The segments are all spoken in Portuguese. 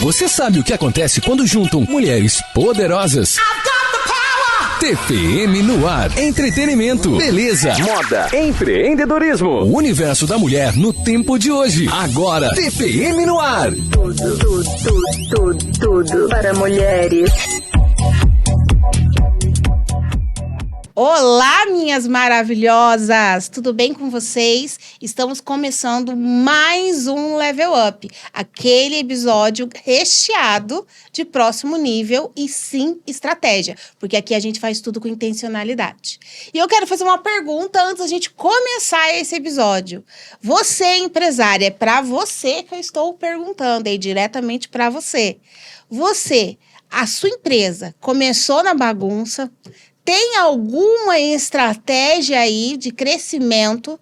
Você sabe o que acontece quando juntam mulheres poderosas? TPM no ar. Entretenimento, beleza, moda, empreendedorismo. O universo da mulher no tempo de hoje. Agora, TPM no ar. Tudo para mulheres. Olá, minhas maravilhosas! Tudo bem com vocês? Estamos começando mais um Level Up, aquele episódio recheado de próximo nível e sim estratégia, porque aqui a gente faz tudo com intencionalidade. E eu quero fazer uma pergunta antes da gente começar esse episódio. Você, empresária, é para você que eu estou perguntando, é diretamente para você. Você, a sua empresa, começou na bagunça? Tem alguma estratégia aí de crescimento?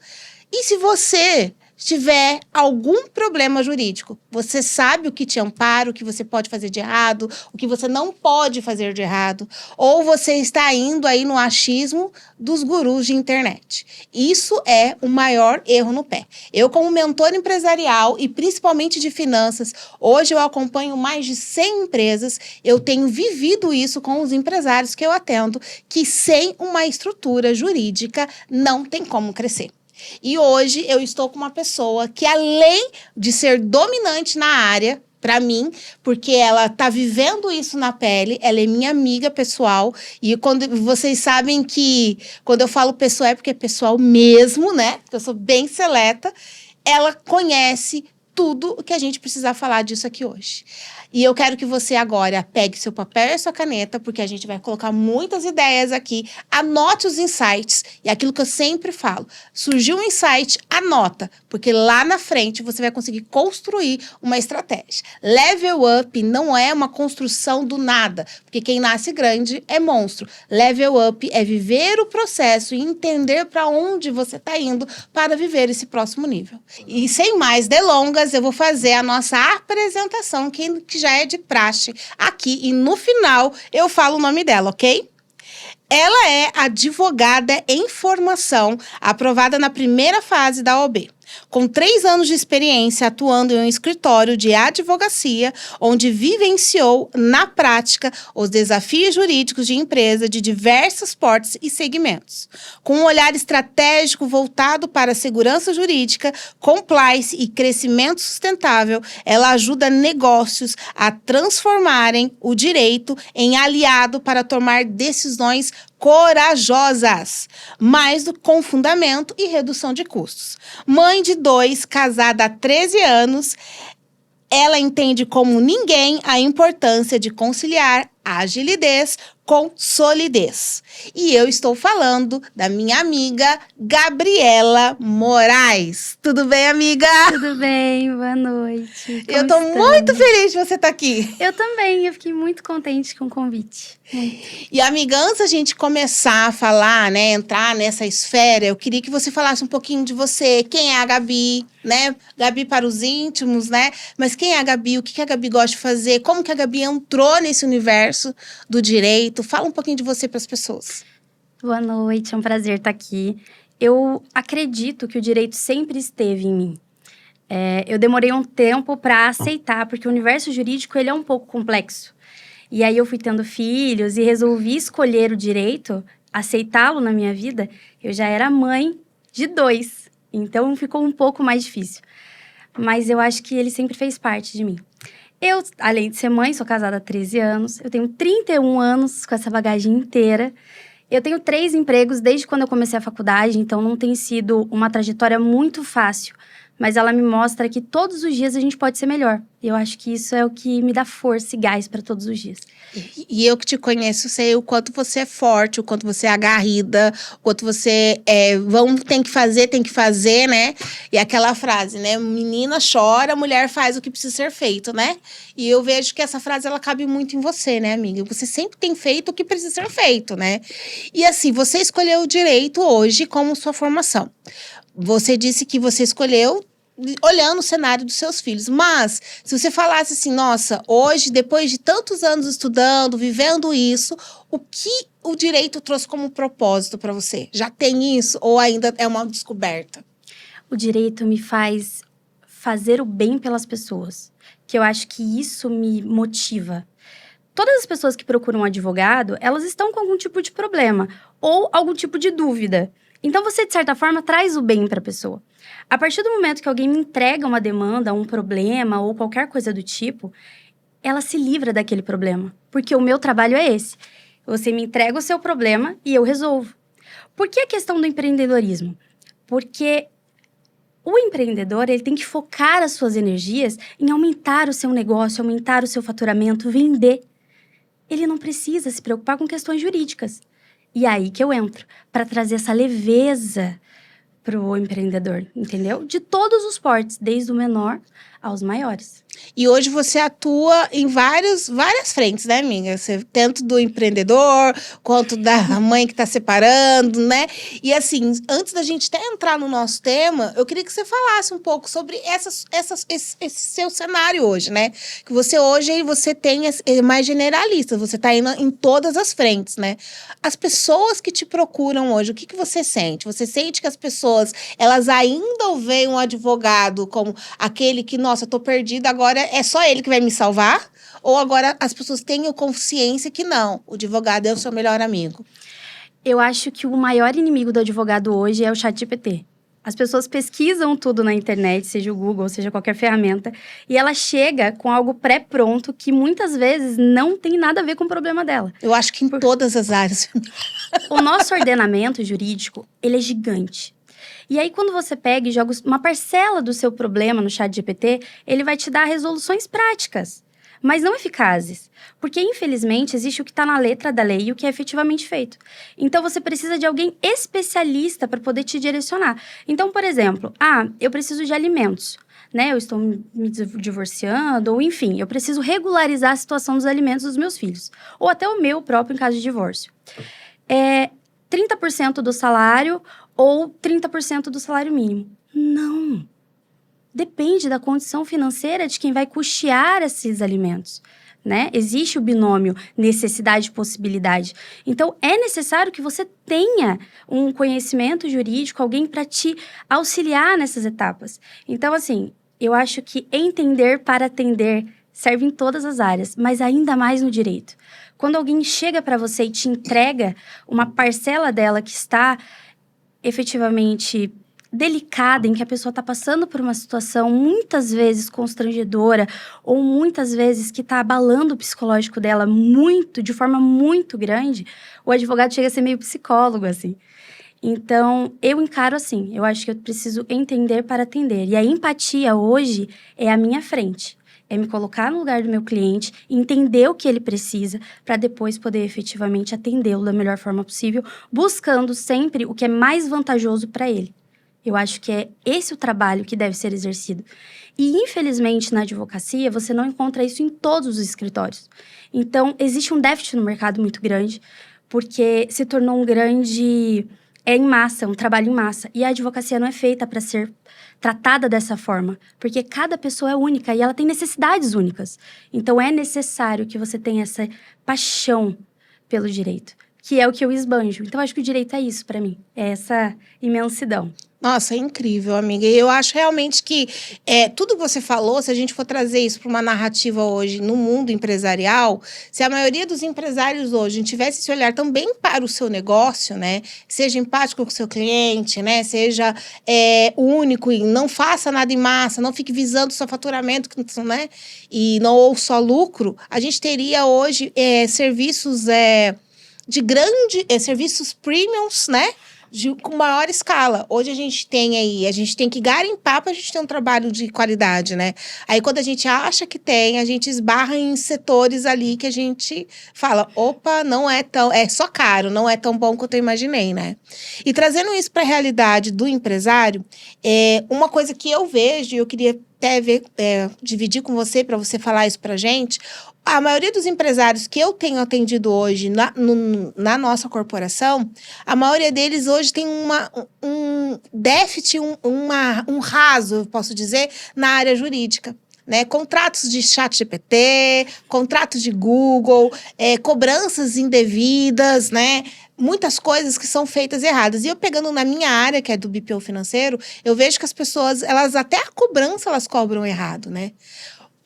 E se você tiver algum problema jurídico, você sabe o que te ampara, o que você pode fazer de errado, o que você não pode fazer de errado, ou você está indo aí no achismo dos gurus de internet. Isso é o maior erro no pé. Eu, como mentor empresarial e principalmente de finanças, hoje eu acompanho mais de 100 empresas, eu tenho vivido isso com os empresários que eu atendo, que sem uma estrutura jurídica não tem como crescer. E hoje eu estou com uma pessoa que, além de ser dominante na área, para mim, porque ela tá vivendo isso na pele, ela é minha amiga pessoal, e quando vocês sabem que quando eu falo pessoal é porque é pessoal mesmo, né? Porque eu sou bem seleta, ela conhece tudo o que a gente precisa falar disso aqui hoje. E eu quero que você agora pegue seu papel e sua caneta, porque a gente vai colocar muitas ideias aqui. Anote os insights. E aquilo que eu sempre falo. Surgiu um insight, anota. Porque lá na frente você vai conseguir construir uma estratégia. Level up não é uma construção do nada. Porque quem nasce grande é monstro. Level up é viver o processo e entender para onde você está indo para viver esse próximo nível. E sem mais delongas, eu vou fazer a nossa apresentação, que já é de praxe aqui, e no final eu falo o nome dela, ok? Ela é advogada em formação, aprovada na primeira fase da OAB. Com 3 anos de experiência atuando em um escritório de advocacia, onde vivenciou, na prática, os desafios jurídicos de empresa de diversos portes e segmentos. Com um olhar estratégico voltado para a segurança jurídica, compliance e crescimento sustentável, ela ajuda negócios a transformarem o direito em aliado para tomar decisões corajosas, mais com fundamento e redução de custos. Mãe de 2, casada há 13 anos, ela entende como ninguém a importância de conciliar agilidez com solidez. E eu estou falando da minha amiga Gabriela Moraes. Tudo bem, amiga? Tudo bem, boa noite. Eu tô muito feliz de você estar aqui. Eu também, eu fiquei muito contente com o convite. E, amiga, antes da gente começar a falar, né, entrar nessa esfera, eu queria que você falasse um pouquinho de você. Quem é a Gabi, né? Gabi para os íntimos, né? Mas quem é a Gabi? O que a Gabi gosta de fazer? Como que a Gabi entrou nesse universo do direito? Fala um pouquinho de você para as pessoas. Boa noite, é um prazer estar aqui. Eu acredito que o direito sempre esteve em mim. Eu demorei um tempo para aceitar, porque o universo jurídico ele é um pouco complexo. E aí eu fui tendo filhos e resolvi escolher o direito, aceitá-lo na minha vida. Eu já era mãe de 2, então ficou um pouco mais difícil. Mas eu acho que ele sempre fez parte de mim. Eu, além de ser mãe, sou casada há 13 anos. Eu tenho 31 anos com essa bagagem inteira. Eu tenho 3 empregos desde quando eu comecei a faculdade, então não tem sido uma trajetória muito fácil. Mas ela me mostra que todos os dias a gente pode ser melhor. E eu acho que isso é o que me dá força e gás para todos os dias. E eu que te conheço, sei o quanto você é forte, o quanto você é aguerrida, o quanto você tem que fazer, né? E aquela frase, né? Menina chora, mulher faz o que precisa ser feito, né? E eu vejo que essa frase, ela cabe muito em você, né, amiga? Você sempre tem feito o que precisa ser feito, né? E assim, você escolheu o direito hoje como sua formação. Você disse que você escolheu olhando o cenário dos seus filhos. Mas, se você falasse assim, nossa, hoje, depois de tantos anos estudando, vivendo isso, o que o direito trouxe como propósito para você? Já tem isso ou ainda é uma descoberta? O direito me faz fazer o bem pelas pessoas, que eu acho que isso me motiva. Todas as pessoas que procuram um advogado, elas estão com algum tipo de problema ou algum tipo de dúvida. Então, você, de certa forma, traz o bem para a pessoa. A partir do momento que alguém me entrega uma demanda, um problema ou qualquer coisa do tipo, ela se livra daquele problema. Porque o meu trabalho é esse. Você me entrega o seu problema e eu resolvo. Por que a questão do empreendedorismo? Porque o empreendedor, ele tem que focar as suas energias em aumentar o seu negócio, aumentar o seu faturamento, vender. Ele não precisa se preocupar com questões jurídicas. E é aí que eu entro, para trazer essa leveza para o empreendedor, entendeu? De todos os portes, desde o menor aos maiores. E hoje você atua em várias frentes, né, amiga? Você, tanto do empreendedor, quanto da mãe que está separando, né? E assim, antes da gente até entrar no nosso tema, eu queria que você falasse um pouco sobre esse seu cenário hoje, né? Que você hoje você tem mais generalista, você está indo em todas as frentes, né? As pessoas que te procuram hoje, o que você sente? Você sente que as pessoas, elas ainda veem um advogado como aquele que, nossa, eu tô perdida, agora é só ele que vai me salvar? Ou agora as pessoas têm consciência que não, o advogado é o seu melhor amigo? Eu acho que o maior inimigo do advogado hoje é o ChatGPT. As pessoas pesquisam tudo na internet, seja o Google, seja qualquer ferramenta, e ela chega com algo pré-pronto que muitas vezes não tem nada a ver com o problema dela. Eu acho que em todas as áreas. O nosso ordenamento jurídico, ele é gigante. E aí, quando você pega e joga uma parcela do seu problema no ChatGPT, ele vai te dar resoluções práticas, mas não eficazes. Porque, infelizmente, existe o que está na letra da lei e o que é efetivamente feito. Então, você precisa de alguém especialista para poder te direcionar. Então, por exemplo, eu preciso de alimentos, né? Eu estou me divorciando, ou enfim, eu preciso regularizar a situação dos alimentos dos meus filhos. Ou até o meu próprio em caso de divórcio. 30% do salário ou 30% do salário mínimo. Não. Depende da condição financeira de quem vai custear esses alimentos, né? Existe o binômio necessidade e possibilidade. Então, é necessário que você tenha um conhecimento jurídico, alguém para te auxiliar nessas etapas. Então, assim, eu acho que entender para atender serve em todas as áreas, mas ainda mais no direito. Quando alguém chega para você e te entrega uma parcela dela que está efetivamente delicada, em que a pessoa está passando por uma situação muitas vezes constrangedora ou muitas vezes que está abalando o psicológico dela de forma muito grande, o advogado chega a ser meio psicólogo, assim. Então, eu encaro assim, eu acho que eu preciso entender para atender. E a empatia hoje é a minha frente. É me colocar no lugar do meu cliente, entender o que ele precisa, para depois poder efetivamente atendê-lo da melhor forma possível, buscando sempre o que é mais vantajoso para ele. Eu acho que é esse o trabalho que deve ser exercido. E, infelizmente, na advocacia, você não encontra isso em todos os escritórios. Então, existe um déficit no mercado muito grande, porque se tornou um grande... em massa, um trabalho em massa. E a advocacia não é feita para ser tratada dessa forma, porque cada pessoa é única e ela tem necessidades únicas. Então, é necessário que você tenha essa paixão pelo direito, que é o que eu esbanjo. Então, acho que o direito é isso para mim, é essa imensidão. Nossa, é incrível, amiga. E eu acho realmente que tudo que você falou, se a gente for trazer isso para uma narrativa hoje no mundo empresarial, se a maioria dos empresários hoje tivesse esse olhar também para o seu negócio, né? Seja empático com o seu cliente, né? Seja único e não faça nada em massa, não fique visando só faturamento, né? E não ou só lucro, a gente teria hoje serviços serviços premiums, né? Com maior escala. Hoje a gente tem que garimpar para a gente ter um trabalho de qualidade, né? Aí quando a gente acha que tem, a gente esbarra em setores ali que a gente fala, opa, não é só caro, não é tão bom quanto eu imaginei, né? E trazendo isso para a realidade do empresário, uma coisa que eu vejo, e eu queria até dividir com você, para você falar isso pra gente. A maioria dos empresários que eu tenho atendido hoje na nossa corporação, a maioria deles hoje tem um déficit, um raso, eu posso dizer, na área jurídica. Né? Contratos de ChatGPT, contratos de Google, cobranças indevidas, né? Muitas coisas que são feitas erradas. E eu pegando na minha área, que é do BPO financeiro, eu vejo que as pessoas, elas até a cobrança, elas cobram errado, né?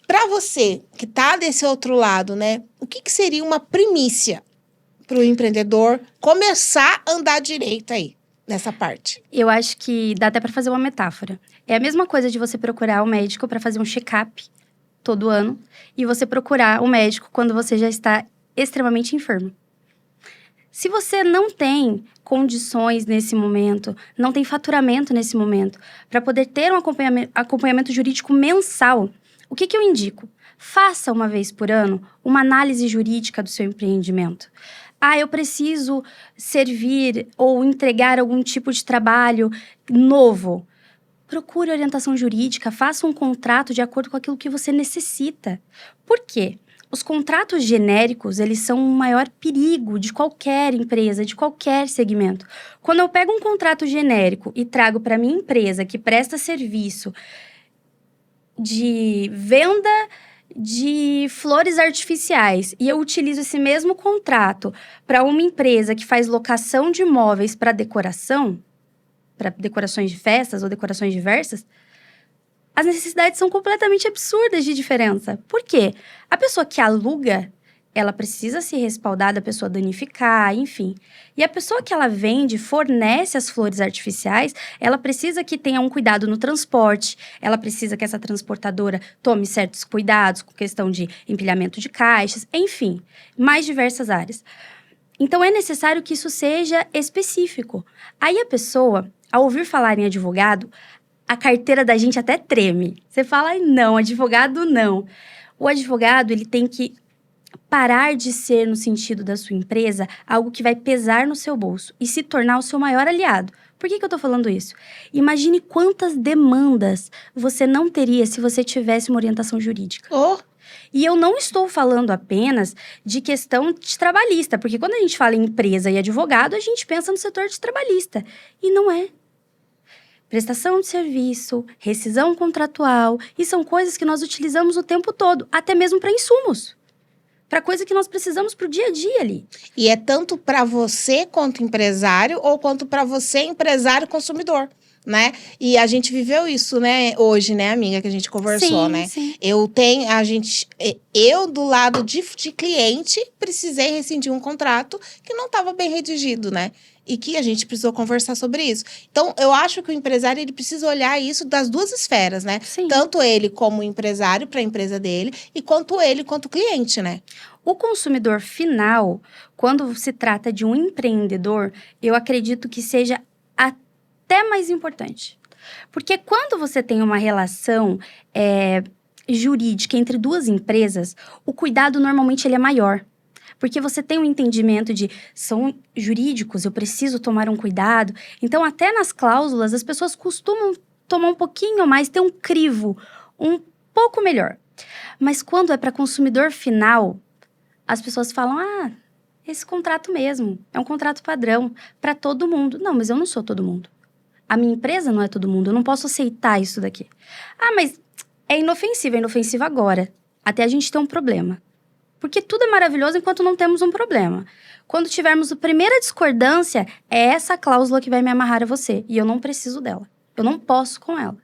Para você, que está desse outro lado, né? O que seria uma primícia para o empreendedor começar a andar direito aí, nessa parte? Eu acho que dá até para fazer uma metáfora. É a mesma coisa de você procurar o médico para fazer um check-up todo ano e você procurar o médico quando você já está extremamente enfermo. Se você não tem condições nesse momento, não tem faturamento nesse momento, para poder ter um acompanhamento jurídico mensal, o que eu indico? Faça uma vez por ano uma análise jurídica do seu empreendimento. Eu preciso servir ou entregar algum tipo de trabalho novo. Procure orientação jurídica, faça um contrato de acordo com aquilo que você necessita. Por quê? Os contratos genéricos, eles são o maior perigo de qualquer empresa, de qualquer segmento. Quando eu pego um contrato genérico e trago para minha empresa que presta serviço de venda de flores artificiais e eu utilizo esse mesmo contrato para uma empresa que faz locação de imóveis para decoração, para decorações de festas ou decorações diversas, as necessidades são completamente absurdas de diferença. Por quê? A pessoa que aluga, ela precisa se respaldar da pessoa danificar, enfim. E a pessoa que ela vende, fornece as flores artificiais, ela precisa que tenha um cuidado no transporte, ela precisa que essa transportadora tome certos cuidados com questão de empilhamento de caixas, enfim, mais diversas áreas. Então, é necessário que isso seja específico. Aí a pessoa, ao ouvir falar em advogado, a carteira da gente até treme. Você fala, não, advogado não. O advogado, ele tem que parar de ser, no sentido da sua empresa, algo que vai pesar no seu bolso e se tornar o seu maior aliado. Por que eu tô falando isso? Imagine quantas demandas você não teria se você tivesse uma orientação jurídica. E eu não estou falando apenas de questão de trabalhista, porque quando a gente fala em empresa e advogado, a gente pensa no setor de trabalhista. E não é. Prestação de serviço, rescisão contratual, e são coisas que nós utilizamos o tempo todo, até mesmo para insumos. Para coisa que nós precisamos para o dia a dia ali. E é tanto para você quanto empresário, ou quanto para você, empresário consumidor, né? E a gente viveu isso, né, hoje, né, amiga, que a gente conversou, sim, né? Sim. Eu do lado de cliente, precisei rescindir um contrato que não estava bem redigido, né? E que a gente precisou conversar sobre isso. Então, eu acho que o empresário, ele precisa olhar isso das duas esferas, né? Sim. Tanto ele como empresário para a empresa dele, e quanto ele quanto cliente, né? O consumidor final, quando se trata de um empreendedor, eu acredito que seja até mais importante. Porque quando você tem uma relação jurídica entre duas empresas, o cuidado normalmente ele é maior. Porque você tem um entendimento de, são jurídicos, eu preciso tomar um cuidado. Então, até nas cláusulas, as pessoas costumam tomar um pouquinho mais, ter um crivo um pouco melhor. Mas quando é para consumidor final, as pessoas falam, esse contrato mesmo, é um contrato padrão para todo mundo. Não, mas eu não sou todo mundo. A minha empresa não é todo mundo, eu não posso aceitar isso daqui. Mas é inofensivo agora, até a gente ter um problema. Porque tudo é maravilhoso enquanto não temos um problema. Quando tivermos a primeira discordância, é essa cláusula que vai me amarrar a você. E eu não preciso dela. Eu não posso com ela.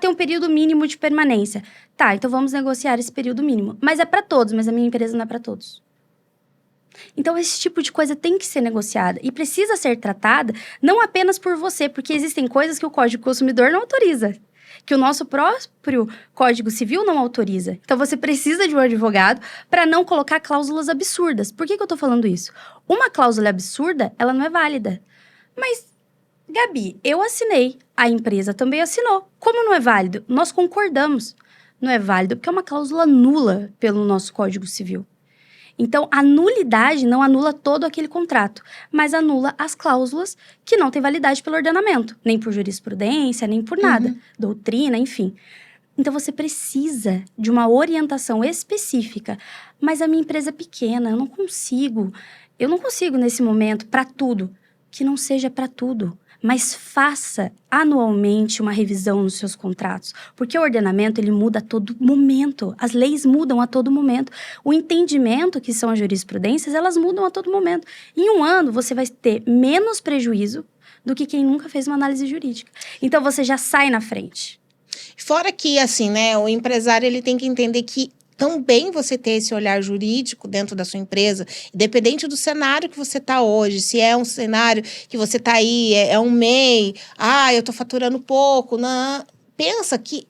Tem um período mínimo de permanência. Tá, então vamos negociar esse período mínimo. Mas é para todos, mas a minha empresa não é para todos. Então, esse tipo de coisa tem que ser negociada. E precisa ser tratada não apenas por você, porque existem coisas que o Código do Consumidor não autoriza. Que o nosso próprio Código Civil não autoriza. Então, você precisa de um advogado para não colocar cláusulas absurdas. Por que eu tô falando isso? Uma cláusula absurda, ela não é válida. Mas, Gabi, eu assinei, a empresa também assinou. Como não é válido? Nós concordamos. Não é válido porque é uma cláusula nula pelo nosso Código Civil. Então, a nulidade não anula todo aquele contrato, mas anula as cláusulas que não têm validade pelo ordenamento, nem por jurisprudência, nem por nada, doutrina, enfim. Então, você precisa de uma orientação específica. Mas a minha empresa é pequena, eu não consigo nesse momento, para tudo, que não seja para tudo. Mas faça anualmente uma revisão nos seus contratos, porque o ordenamento ele muda a todo momento, as leis mudam a todo momento, o entendimento que são as jurisprudências, elas mudam a todo momento. Em um ano, você vai ter menos prejuízo do que quem nunca fez uma análise jurídica. Então, você já sai na frente. Fora que, assim, né, o empresário ele tem que entender que também você ter esse olhar jurídico dentro da sua empresa, independente do cenário que você está hoje, se é um cenário que você está aí, é um MEI, eu estou faturando pouco, não. Pensa que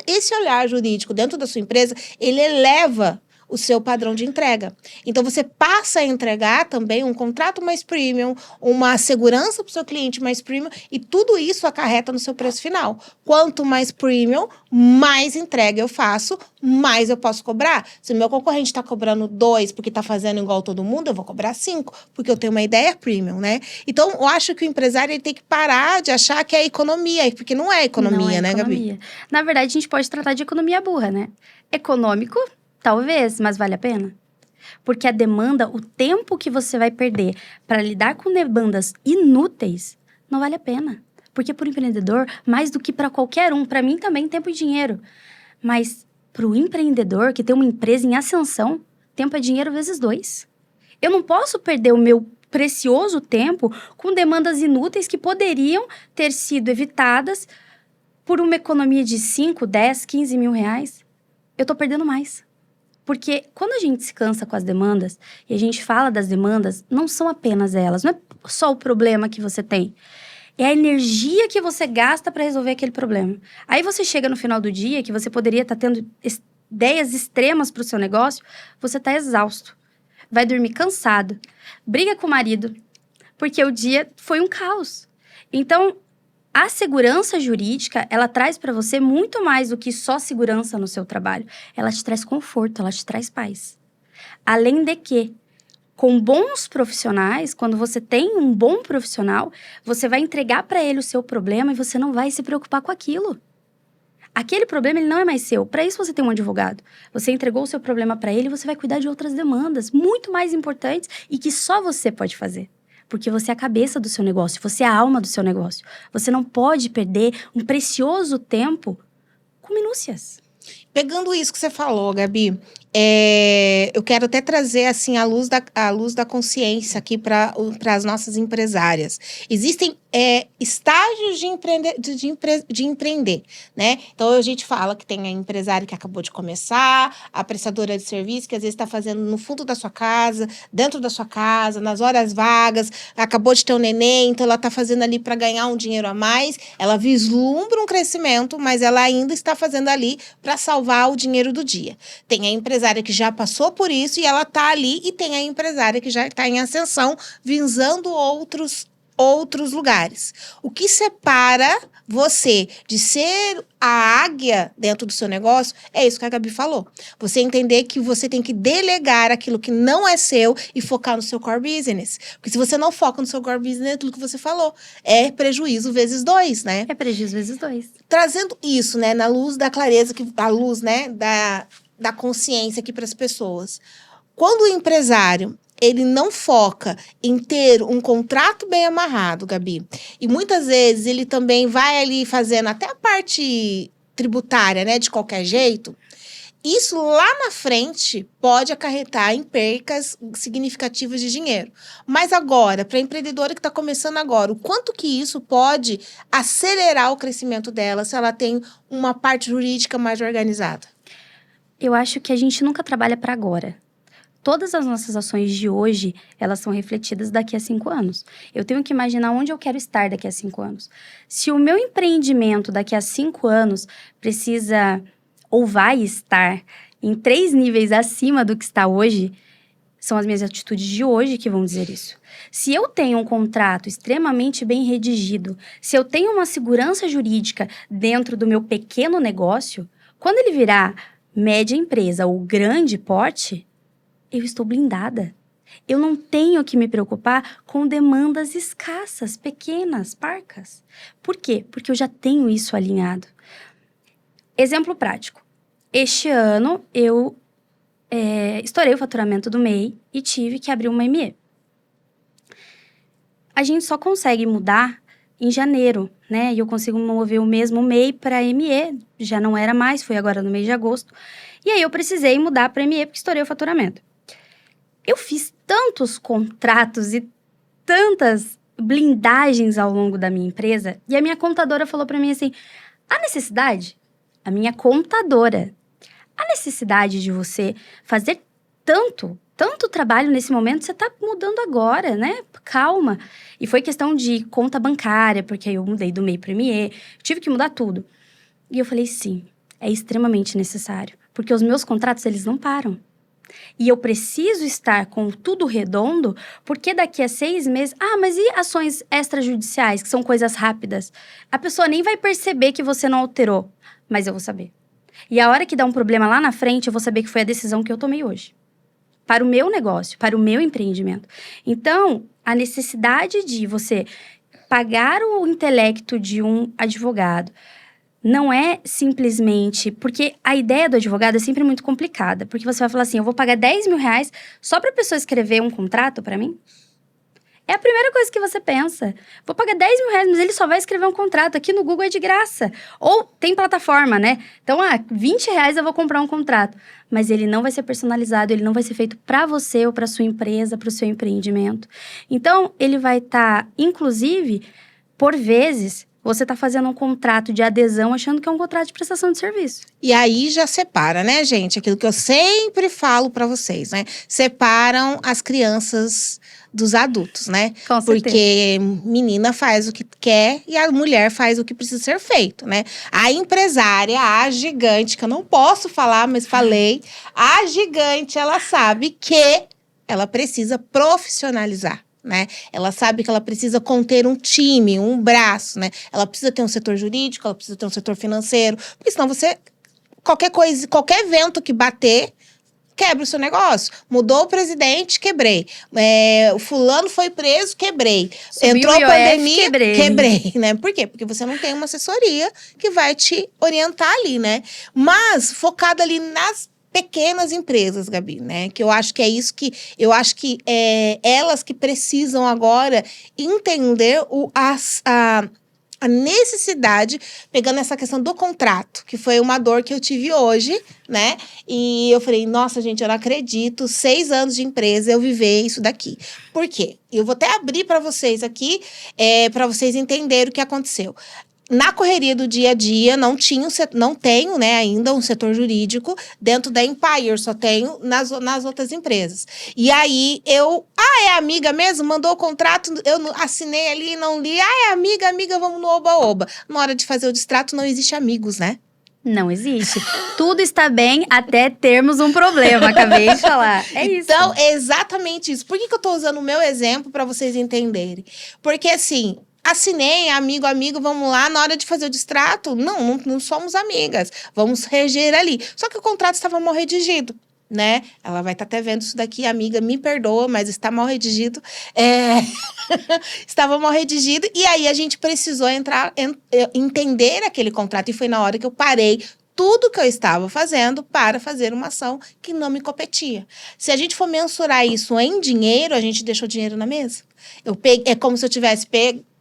esse olhar jurídico dentro da sua empresa, ele eleva o seu padrão de entrega. Então, você passa a entregar também um contrato mais premium, uma segurança para o seu cliente mais premium, e tudo isso acarreta no seu preço final. Quanto mais premium, mais entrega eu faço, mais eu posso cobrar. Se o meu concorrente está cobrando 2 porque está fazendo igual todo mundo, eu vou cobrar 5, porque eu tenho uma ideia premium, né? Então, eu acho que o empresário ele tem que parar de achar que é economia, porque não é economia, Não é né, economia. Gabi? Na verdade, a gente pode tratar de economia burra, né? Econômico, talvez, mas vale a pena? Porque a demanda, o tempo que você vai perder para lidar com demandas inúteis, não vale a pena. Porque para o empreendedor, mais do que para qualquer um, para mim também, tempo e dinheiro. Mas para o empreendedor que tem uma empresa em ascensão, tempo é dinheiro vezes 2. Eu não posso perder o meu precioso tempo com demandas inúteis que poderiam ter sido evitadas por uma economia de 5, 10, 15 mil reais. Eu estou perdendo mais. Porque quando a gente se cansa com as demandas, e a gente fala das demandas, não são apenas elas, não é só o problema que você tem. É a energia que você gasta para resolver aquele problema. Aí você chega no final do dia, que você poderia estar tendo ideias extremas para o seu negócio, você está exausto. Vai dormir cansado. Briga com o marido, porque o dia foi um caos. Então, a segurança jurídica, ela traz para você muito mais do que só segurança no seu trabalho. Ela te traz conforto, ela te traz paz. Além de que, com bons profissionais, quando você tem um bom profissional, você vai entregar para ele o seu problema e você não vai se preocupar com aquilo. Aquele problema, ele não é mais seu. Para isso, você tem um advogado. Você entregou o seu problema para ele e você vai cuidar de outras demandas muito mais importantes e que só você pode fazer. Porque você é a cabeça do seu negócio, você é a alma do seu negócio. Você não pode perder um precioso tempo com minúcias. Pegando isso que você falou, Gabi, eu quero até trazer assim a luz da consciência aqui para as nossas empresárias. Existem estágios de empreender, né? Então, a gente fala que tem a empresária que acabou de começar, a prestadora de serviço que às vezes está fazendo no fundo da sua casa, dentro da sua casa, nas horas vagas, acabou de ter um neném, então ela está fazendo ali para ganhar um dinheiro a mais, ela vislumbra um crescimento, mas ela ainda está fazendo ali para salvar o dinheiro do dia. Tem a empresária que já passou por isso e ela está ali, e tem a empresária que já está em ascensão, visando outros lugares. O que separa você de ser a águia dentro do seu negócio é isso que a Gabi falou. Você entender que você tem que delegar aquilo que não é seu e focar no seu core business. Porque se você não foca no seu core business, é tudo que você falou. É prejuízo vezes 2, né? É prejuízo vezes 2. Trazendo isso, né, na luz da clareza, a luz, né, da consciência aqui para as pessoas. Quando o empresário ele não foca em ter um contrato bem amarrado, Gabi, e muitas vezes ele também vai ali fazendo até a parte tributária, né, de qualquer jeito, isso lá na frente pode acarretar em percas significativas de dinheiro. Mas agora, para a empreendedora que está começando agora, o quanto que isso pode acelerar o crescimento dela se ela tem uma parte jurídica mais organizada? Eu acho que a gente nunca trabalha para agora. Todas as nossas ações de hoje, elas são refletidas daqui a 5 anos. Eu tenho que imaginar onde eu quero estar daqui a 5 anos. Se o meu empreendimento daqui a 5 anos precisa ou vai estar em 3 níveis acima do que está hoje, são as minhas atitudes de hoje que vão dizer isso. Se eu tenho um contrato extremamente bem redigido, se eu tenho uma segurança jurídica dentro do meu pequeno negócio, quando ele virar média empresa ou grande porte, eu estou blindada. Eu não tenho que me preocupar com demandas escassas, pequenas, parcas. Por quê? Porque eu já tenho isso alinhado. Exemplo prático. Este ano, eu estourei o faturamento do MEI e tive que abrir uma ME. A gente só consegue mudar em janeiro, né? E eu consigo mover o mesmo MEI para ME. Já não era mais, foi agora no mês de agosto. E aí, eu precisei mudar para ME porque estourei o faturamento. Eu fiz tantos contratos e tantas blindagens ao longo da minha empresa, e a minha contadora falou para mim assim, há necessidade? a minha contadora. A necessidade de você fazer tanto trabalho nesse momento, você tá mudando agora, né? Calma. E foi questão de conta bancária, porque aí eu mudei do MEI para o ME, tive que mudar tudo. E eu falei, sim, é extremamente necessário, porque os meus contratos, eles não param. E eu preciso estar com tudo redondo, porque daqui a 6 meses... mas e ações extrajudiciais, que são coisas rápidas? A pessoa nem vai perceber que você não alterou, mas eu vou saber. E a hora que dá um problema lá na frente, eu vou saber que foi a decisão que eu tomei hoje. Para o meu negócio, para o meu empreendimento. Então, a necessidade de você pagar o intelecto de um advogado não é simplesmente... Porque a ideia do advogado é sempre muito complicada. Porque você vai falar assim, eu vou pagar 10 mil reais só para a pessoa escrever um contrato para mim? É a primeira coisa que você pensa. Vou pagar 10 mil reais, mas ele só vai escrever um contrato. Aqui no Google é de graça. Ou tem plataforma, né? Então, 20 reais eu vou comprar um contrato. Mas ele não vai ser personalizado, ele não vai ser feito para você ou para sua empresa, para o seu empreendimento. Então, ele vai estar, inclusive, por vezes... Você está fazendo um contrato de adesão achando que é um contrato de prestação de serviço. E aí já separa, né, gente? Aquilo que eu sempre falo para vocês, né? Separam as crianças dos adultos, né? Com certeza. Porque menina faz o que quer e a mulher faz o que precisa ser feito, né? A empresária, a gigante, que eu não posso falar, mas falei, a gigante, ela sabe que ela precisa profissionalizar. Né? Ela sabe que ela precisa conter um time, um braço, né? Ela precisa ter um setor jurídico, ela precisa ter um setor financeiro, porque senão qualquer coisa, qualquer vento que bater, quebra o seu negócio. Mudou o presidente, quebrei. O fulano foi preso, quebrei. Subiu Entrou a pandemia, quebrei, né? Por quê? Porque você não tem uma assessoria que vai te orientar ali, né? Mas focada ali nas pequenas empresas, Gabi, né? Que eu acho que é isso que... Eu acho que elas que precisam agora entender a necessidade, pegando essa questão do contrato, que foi uma dor que eu tive hoje, né? E eu falei, nossa, gente, eu não acredito, 6 anos de empresa, eu viver isso daqui. Por quê? Eu vou até abrir para vocês aqui, para vocês entenderem o que aconteceu. Na correria do dia a dia, não tenho, né, ainda um setor jurídico dentro da Empire, só tenho nas outras empresas. E aí, é amiga mesmo? Mandou o contrato, eu assinei ali, não li. É amiga, vamos no oba-oba. Na hora de fazer o distrato, não existe amigos, né? Não existe. Tudo está bem até termos um problema, acabei de falar. É isso. Então, é exatamente isso. Por que eu tô usando o meu exemplo para vocês entenderem? Porque, assim... Assinei, amigo, vamos lá, na hora de fazer o distrato, não somos amigas, vamos reger ali. Só que o contrato estava mal redigido, né? Ela vai estar até vendo isso daqui, amiga, me perdoa, mas está mal redigido. Estava mal redigido, e aí a gente precisou entender aquele contrato, e foi na hora que eu parei tudo que eu estava fazendo para fazer uma ação que não me competia. Se a gente for mensurar isso em dinheiro, a gente deixou dinheiro na mesa. É como se eu tivesse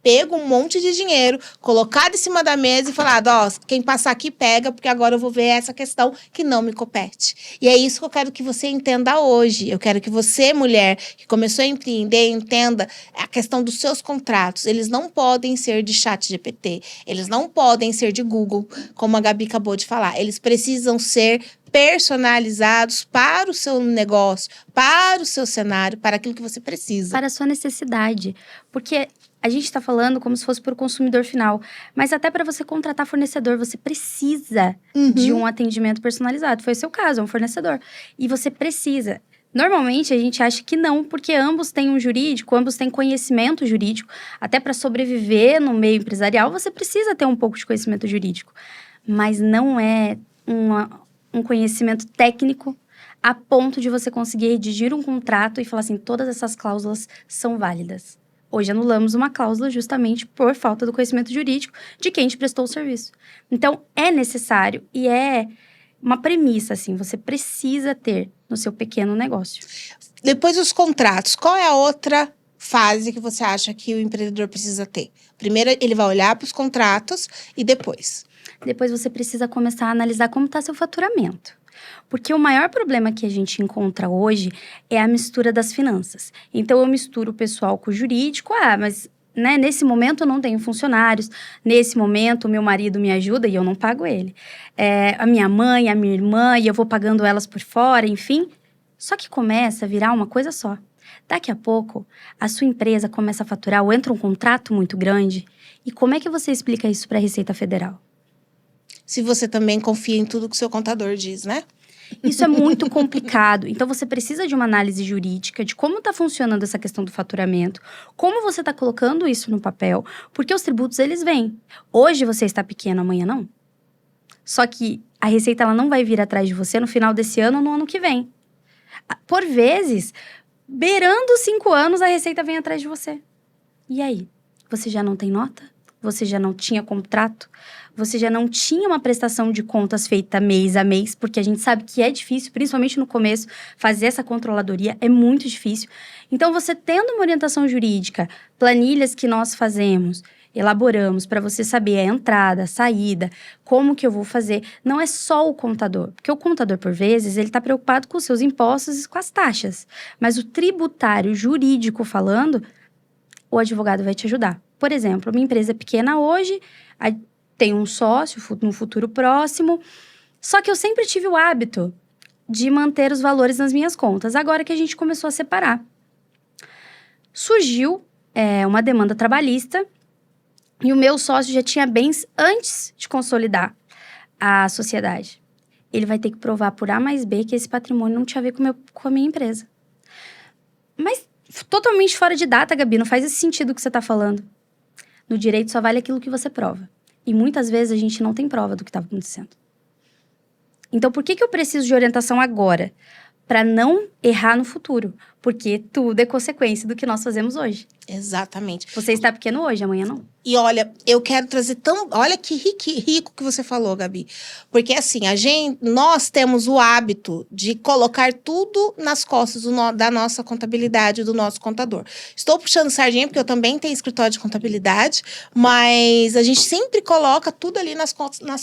pego um monte de dinheiro, colocado em cima da mesa e falado, quem passar aqui pega, porque agora eu vou ver essa questão que não me compete. E é isso que eu quero que você entenda hoje. Eu quero que você, mulher, que começou a empreender, entenda a questão dos seus contratos. Eles não podem ser de ChatGPT, eles não podem ser de Google, como a Gabi acabou de falar. Eles precisam ser personalizados para o seu negócio, para o seu cenário, para aquilo que você precisa. Para a sua necessidade. Porque a gente está falando como se fosse para o consumidor final. Mas até para você contratar fornecedor, você precisa de um atendimento personalizado. Foi o seu caso, é um fornecedor. E você precisa. Normalmente, a gente acha que não, porque ambos têm um jurídico, ambos têm conhecimento jurídico. Até para sobreviver no meio empresarial, você precisa ter um pouco de conhecimento jurídico. Mas não é um conhecimento técnico a ponto de você conseguir redigir um contrato e falar assim, todas essas cláusulas são válidas. Hoje anulamos uma cláusula justamente por falta do conhecimento jurídico de quem te prestou o serviço. Então, é necessário e é uma premissa, assim, você precisa ter no seu pequeno negócio. Depois dos contratos, qual é a outra fase que você acha que o empreendedor precisa ter? Primeiro, ele vai olhar para os contratos e depois? Depois você precisa começar a analisar como está seu faturamento. Porque o maior problema que a gente encontra hoje é a mistura das finanças. Então, eu misturo o pessoal com o jurídico. Mas né, nesse momento eu não tenho funcionários, nesse momento o meu marido me ajuda e eu não pago ele. A minha mãe, a minha irmã, e eu vou pagando elas por fora, enfim. Só que começa a virar uma coisa só. Daqui a pouco, a sua empresa começa a faturar ou entra um contrato muito grande. E como é que você explica isso para a Receita Federal? Se você também confia em tudo que o seu contador diz, né? Isso é muito complicado. Então, você precisa de uma análise jurídica de como está funcionando essa questão do faturamento, como você está colocando isso no papel, porque os tributos, eles vêm. Hoje você está pequeno, amanhã não. Só que a Receita ela não vai vir atrás de você no final desse ano ou no ano que vem. Por vezes, beirando 5 anos, a Receita vem atrás de você. E aí? Você já não tem nota? Você já não tinha contrato? Você já não tinha uma prestação de contas feita mês a mês? Porque a gente sabe que é difícil, principalmente no começo, fazer essa controladoria é muito difícil. Então, você tendo uma orientação jurídica, planilhas que nós fazemos, elaboramos para você saber a entrada, a saída, como que eu vou fazer. Não é só o contador, porque o contador, por vezes, ele está preocupado com os seus impostos e com as taxas. Mas o tributário jurídico falando, o advogado vai te ajudar. Por exemplo, minha empresa é pequena hoje, tem um sócio no futuro próximo, só que eu sempre tive o hábito de manter os valores nas minhas contas, agora que a gente começou a separar. Surgiu uma demanda trabalhista e o meu sócio já tinha bens antes de consolidar a sociedade. Ele vai ter que provar por A mais B que esse patrimônio não tinha a ver com a minha empresa. Mas totalmente fora de data, Gabi, não faz esse sentido que você está falando. No direito só vale aquilo que você prova. E muitas vezes a gente não tem prova do que está acontecendo. Então, por que eu preciso de orientação agora? Para não errar no futuro. Porque tudo é consequência do que nós fazemos hoje. Exatamente. Você está pequeno hoje, amanhã não. E olha, eu quero trazer olha que rico que você falou, Gabi. Porque assim, nós temos o hábito de colocar tudo nas costas da nossa contabilidade, do nosso contador. Estou puxando sardinha porque eu também tenho escritório de contabilidade, mas a gente sempre coloca tudo ali nas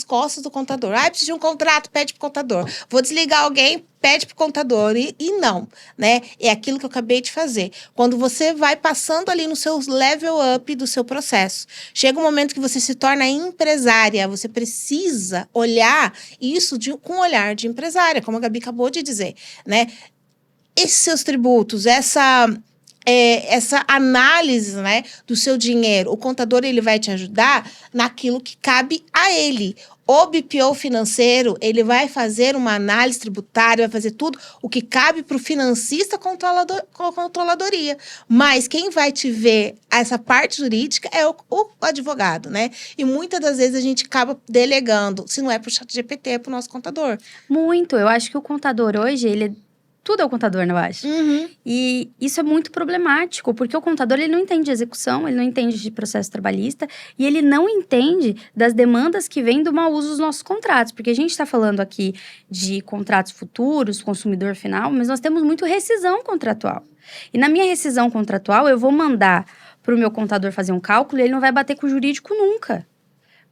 costas do contador. Preciso de um contrato, pede pro contador. Vou desligar alguém, pede pro contador. E não, né? É aquilo que eu acabei de fazer. Quando você vai passando ali no seu level up do seu processo, chega um momento que você se torna empresária, você precisa olhar isso com um olhar de empresária, como a Gabi acabou de dizer, né? Esses seus tributos, essa análise, né, do seu dinheiro, o contador ele vai te ajudar naquilo que cabe a ele. O BPO financeiro, ele vai fazer uma análise tributária, vai fazer tudo o que cabe para o financista controladoria. Mas quem vai te ver essa parte jurídica é o advogado, né? E muitas das vezes a gente acaba delegando, se não é para o ChatGPT, é para o nosso contador. Muito. Eu acho que o contador hoje, tudo é o contador, eu acho. Uhum. E isso é muito problemático, porque o contador ele não entende de execução, ele não entende de processo trabalhista e ele não entende das demandas que vêm do mau uso dos nossos contratos. Porque a gente está falando aqui de contratos futuros, consumidor final, mas nós temos muito rescisão contratual. E na minha rescisão contratual, eu vou mandar para o meu contador fazer um cálculo e ele não vai bater com o jurídico nunca.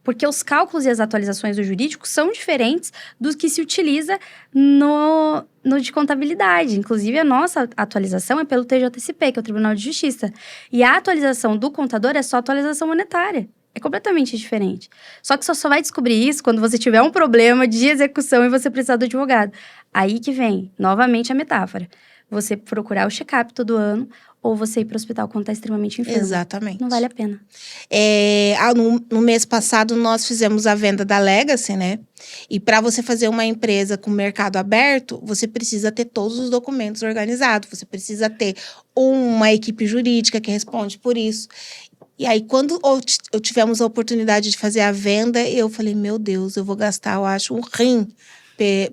Porque os cálculos e as atualizações do jurídico são diferentes dos que se utiliza no de contabilidade. Inclusive, a nossa atualização é pelo TJSP, que é o Tribunal de Justiça. E a atualização do contador é só atualização monetária. É completamente diferente. Só que só vai descobrir isso quando você tiver um problema de execução e você precisar do advogado. Aí que vem, novamente, a metáfora. Você procurar o check-up todo ano ou você ir para o hospital quando está extremamente enfermo. Exatamente. Não vale a pena. No mês passado, nós fizemos a venda da Legacy, né? E para você fazer uma empresa com mercado aberto, você precisa ter todos os documentos organizados. Você precisa ter uma equipe jurídica que responde por isso. E aí, quando tivemos a oportunidade de fazer a venda, eu falei, meu Deus, eu vou gastar, eu acho, um rim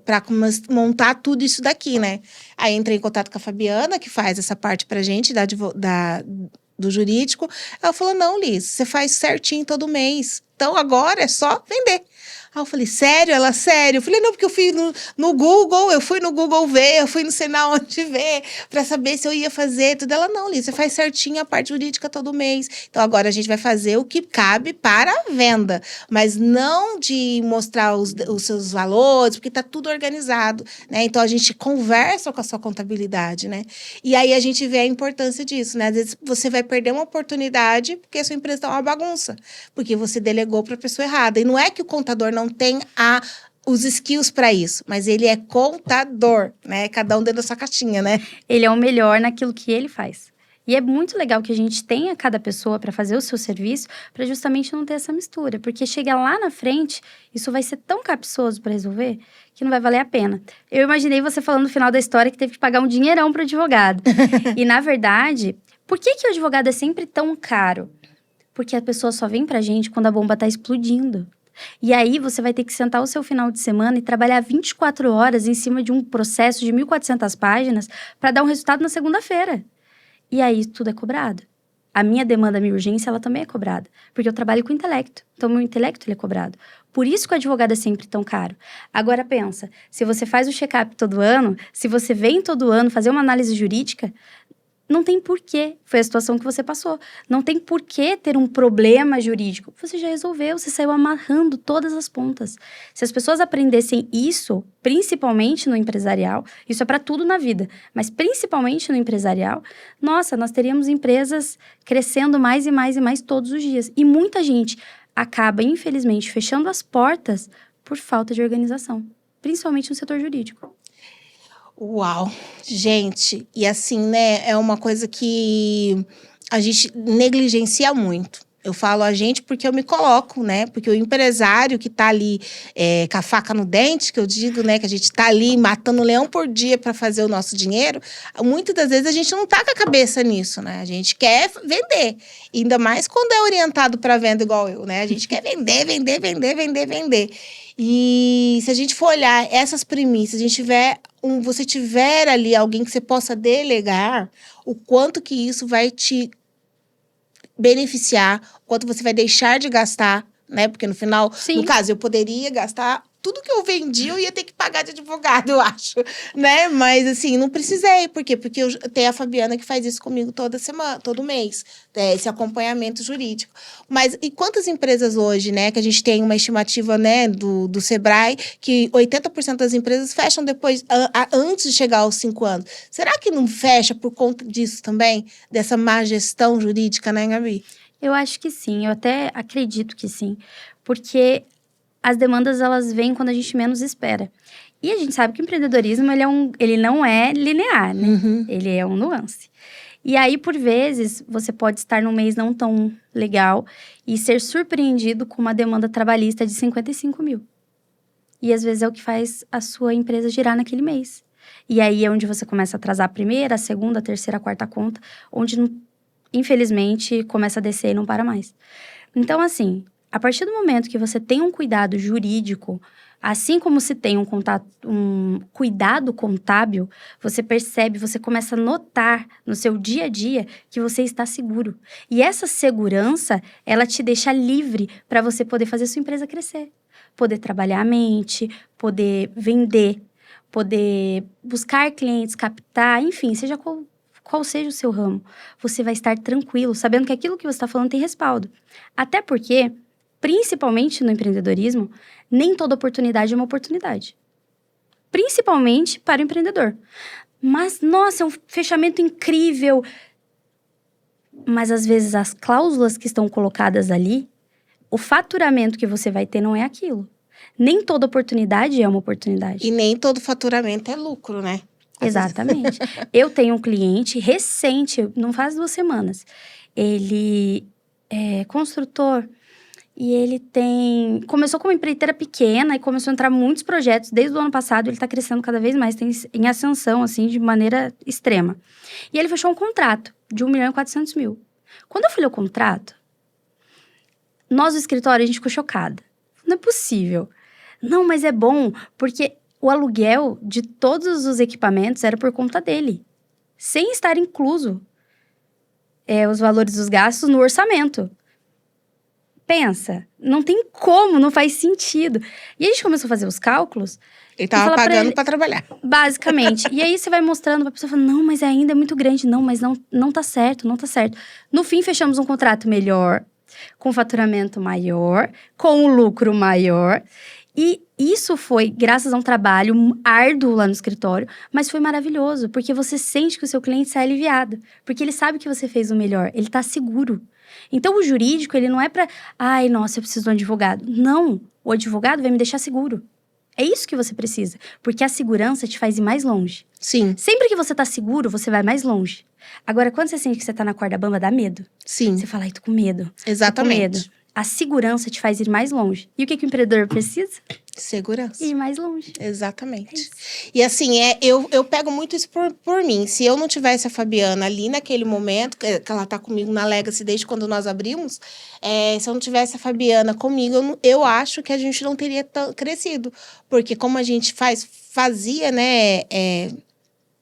para montar tudo isso daqui, né? Aí entrei em contato com a Fabiana, que faz essa parte pra gente, do jurídico. Ela falou, não, Liz, você faz certinho todo mês. Então, agora é só vender. Aí eu falei, sério? Ela, sério? Eu falei, não, porque eu fui no Google, eu fui no Google ver, eu fui não sei na onde ver, pra saber se eu ia fazer tudo. Ela, não, Liz, você faz certinho a parte jurídica todo mês. Então, agora a gente vai fazer o que cabe para a venda, mas não de mostrar os seus valores, porque tá tudo organizado, né? Então, a gente conversa com a sua contabilidade, né? E aí, a gente vê a importância disso, né? Às vezes, você vai perder uma oportunidade porque a sua empresa tá uma bagunça, porque você delegou para a pessoa errada. E não é que o contador não tem os skills para isso, mas ele é contador, né? Cada um dentro da sua caixinha, né? Ele é o melhor naquilo que ele faz. E é muito legal que a gente tenha cada pessoa para fazer o seu serviço, para justamente não ter essa mistura. Porque chega lá na frente, isso vai ser tão capcioso para resolver, que não vai valer a pena. Eu imaginei você falando no final da história que teve que pagar um dinheirão para o advogado. E, na verdade, por que o advogado é sempre tão caro? Porque a pessoa só vem pra gente quando a bomba tá explodindo. E aí, você vai ter que sentar o seu final de semana e trabalhar 24 horas em cima de um processo de 1.400 páginas para dar um resultado na segunda-feira. E aí, tudo é cobrado. A minha demanda, a minha urgência, ela também é cobrada. Porque eu trabalho com intelecto. Então, meu intelecto, ele é cobrado. Por isso que o advogado é sempre tão caro. Agora, pensa, se você faz o check-up todo ano, se você vem todo ano fazer uma análise jurídica, não tem porquê, foi a situação que você passou. Não tem porquê ter um problema jurídico. Você já resolveu, você saiu amarrando todas as pontas. Se as pessoas aprendessem isso, principalmente no empresarial, isso é para tudo na vida, mas principalmente no empresarial, nossa, nós teríamos empresas crescendo mais e mais e mais todos os dias. E muita gente acaba, infelizmente, fechando as portas por falta de organização, principalmente no setor jurídico. Uau, gente, e assim, né, é uma coisa que a gente negligencia muito. Eu falo a gente porque eu me coloco, né, porque o empresário que tá ali com a faca no dente, que eu digo, né, que a gente tá ali matando um leão por dia para fazer o nosso dinheiro, muitas das vezes a gente não tá com a cabeça nisso, né, a gente quer vender, ainda mais quando é orientado para venda igual eu, né, a gente quer vender, vender, vender, vender, vender. E se a gente for olhar essas premissas, a gente tiver você tiver ali alguém que você possa delegar, o quanto que isso vai te beneficiar, o quanto você vai deixar de gastar, né? Porque no final, Sim. no caso, eu poderia gastar tudo que eu vendi, eu ia ter que pagar de advogado, eu acho, né? Mas, assim, não precisei. Por quê? Porque eu tenho a Fabiana que faz isso comigo toda semana, todo mês, esse acompanhamento jurídico. Mas, e quantas empresas hoje, né, que a gente tem uma estimativa, né, do Sebrae, que 80% das empresas fecham depois, antes de chegar aos 5 anos. Será que não fecha por conta disso também? Dessa má gestão jurídica, né, Gabi? Eu acho que sim, eu até acredito que sim. Porque as demandas, elas vêm quando a gente menos espera. E a gente sabe que o empreendedorismo, ele não é linear, né? Uhum. Ele é um nuance. E aí, por vezes, você pode estar num mês não tão legal e ser surpreendido com uma demanda trabalhista de 55 mil. E às vezes é o que faz a sua empresa girar naquele mês. E aí é onde você começa a atrasar a primeira, a segunda, a terceira, a quarta conta, onde, infelizmente, começa a descer e não para mais. Então, assim, a partir do momento que você tem um cuidado jurídico, assim como se tem um cuidado contábil, você percebe, você começa a notar no seu dia a dia que você está seguro. E essa segurança, ela te deixa livre para você poder fazer sua empresa crescer. Poder trabalhar a mente, poder vender, poder buscar clientes, captar, enfim, seja qual seja o seu ramo. Você vai estar tranquilo, sabendo que aquilo que você está falando tem respaldo. Até porque, principalmente no empreendedorismo, nem toda oportunidade é uma oportunidade. Principalmente para o empreendedor. Mas, nossa, é um fechamento incrível. Mas, às vezes, as cláusulas que estão colocadas ali, o faturamento que você vai ter não é aquilo. Nem toda oportunidade é uma oportunidade. E nem todo faturamento é lucro, né? Exatamente. Eu tenho um cliente recente, não faz 2 semanas. Ele é construtor e ele começou como empreiteira pequena e começou a entrar muitos projetos. Desde o ano passado, ele está crescendo cada vez mais, tem em ascensão, assim, de maneira extrema. E ele fechou um contrato de 1.400.000. Quando eu fui ler o contrato, nós do escritório, a gente ficou chocada. Não é possível. Não, mas é bom, porque o aluguel de todos os equipamentos era por conta dele, sem estar incluso os valores dos gastos no orçamento. Pensa, não tem como, não faz sentido. E a gente começou a fazer os cálculos. Ele tava pagando pra trabalhar. Basicamente. E aí você vai mostrando pra pessoa, fala, não, mas ainda é muito grande. Não, mas não tá certo, não tá certo. No fim, fechamos um contrato melhor, com faturamento maior, com um lucro maior. E isso foi graças a um trabalho árduo lá no escritório, mas foi maravilhoso, porque você sente que o seu cliente sai aliviado. Porque ele sabe que você fez o melhor, ele tá seguro. Então, o jurídico, ele não é pra, ai, nossa, eu preciso de um advogado. Não, o advogado vai me deixar seguro. É isso que você precisa, porque a segurança te faz ir mais longe. Sim. Sempre que você tá seguro, você vai mais longe. Agora, quando você sente que você tá na corda bamba, dá medo. Sim. Você fala, ai, tô com medo. Exatamente. Tô com medo. A segurança te faz ir mais longe. E o que o empreendedor precisa? Segurança. Ir mais longe. Exatamente. E assim, eu pego muito isso por mim. Se eu não tivesse a Fabiana ali naquele momento, que ela tá comigo na Legacy desde quando nós abrimos, se eu não tivesse a Fabiana comigo, eu acho que a gente não teria crescido. Porque como a gente fazia, né,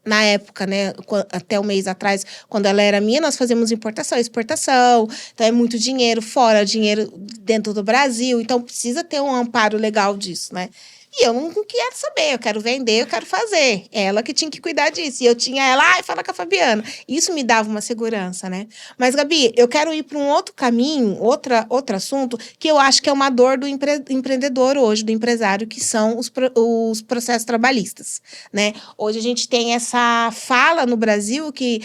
na época, né, até um mês atrás, quando ela era minha, nós fazíamos importação e exportação. Então, é muito dinheiro fora, dinheiro dentro do Brasil. Então, precisa ter um amparo legal disso, né? E eu não quero saber, eu quero vender, eu quero fazer. Ela que tinha que cuidar disso. E eu tinha ela, fala com a Fabiana. Isso me dava uma segurança, né? Mas, Gabi, eu quero ir para um outro caminho, outro assunto, que eu acho que é uma dor do empreendedor hoje, do empresário, que são os processos trabalhistas, né? Hoje a gente tem essa fala no Brasil que,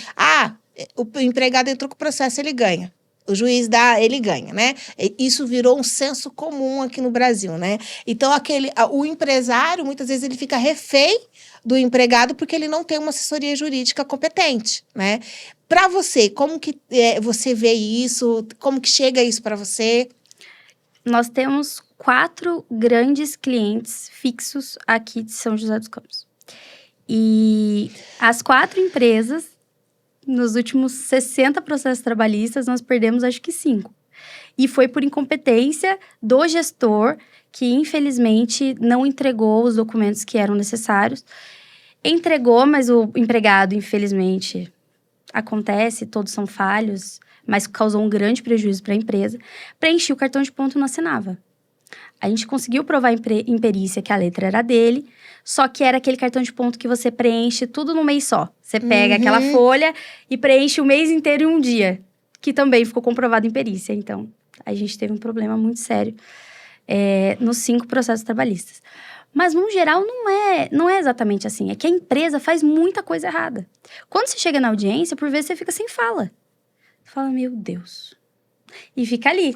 o empregado entrou com o processo, ele ganha. O juiz ele ganha, né? Isso virou um senso comum aqui no Brasil, né? Então, o empresário, muitas vezes, ele fica refém do empregado porque ele não tem uma assessoria jurídica competente, né? Para você, como que você vê isso? Como que chega isso para você? Nós temos 4 grandes clientes fixos aqui de São José dos Campos. E as 4 empresas, nos últimos 60 processos trabalhistas, nós perdemos acho que 5. E foi por incompetência do gestor, que infelizmente não entregou os documentos que eram necessários. Entregou, mas o empregado, infelizmente, acontece, todos são falhos, mas causou um grande prejuízo para a empresa. Preenchia o cartão de ponto e não assinava. A gente conseguiu provar em perícia que a letra era dele, só que era aquele cartão de ponto que você preenche tudo num mês só. Você pega aquela folha e preenche o mês inteiro em um dia, que também ficou comprovado em perícia. Então, a gente teve um problema muito sério nos 5 processos trabalhistas. Mas, no geral, não é exatamente assim. É que a empresa faz muita coisa errada. Quando você chega na audiência, por vezes você fica sem fala. Você fala, meu Deus. E fica ali,